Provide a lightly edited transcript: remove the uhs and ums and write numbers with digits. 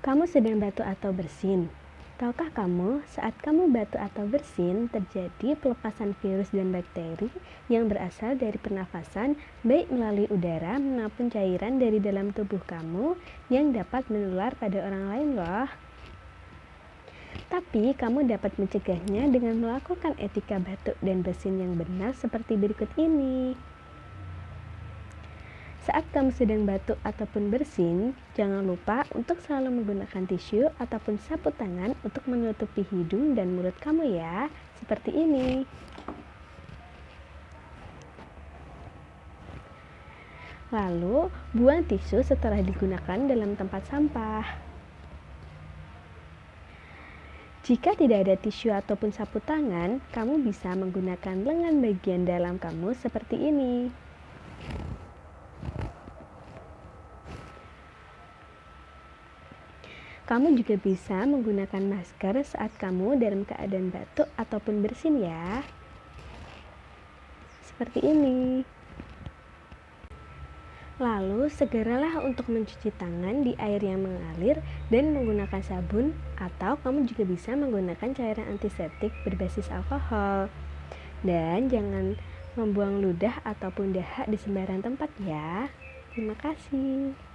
Kamu sedang batuk atau bersin? Tahukah kamu, saat kamu batuk atau bersin, terjadi pelepasan virus dan bakteri yang berasal dari pernafasan, baik melalui udara maupun cairan dari dalam tubuh kamu yang dapat menular pada orang lain loh. Tapi kamu dapat mencegahnya dengan melakukan etika batuk dan bersin yang benar seperti berikut ini. Saat kamu sedang batuk ataupun bersin, jangan lupa untuk selalu menggunakan tisu ataupun sapu tangan untuk menutupi hidung dan mulut kamu ya, seperti ini. Lalu, buang tisu setelah digunakan dalam tempat sampah. Jika tidak ada tisu ataupun sapu tangan, kamu bisa menggunakan lengan bagian dalam kamu seperti ini. Kamu juga bisa menggunakan masker saat kamu dalam keadaan batuk ataupun bersin ya. Seperti ini. Lalu segeralah untuk mencuci tangan di air yang mengalir dan menggunakan sabun, atau kamu juga bisa menggunakan cairan antiseptik berbasis alkohol. Dan jangan membuang ludah ataupun dahak di sembarang tempat ya. Terima kasih.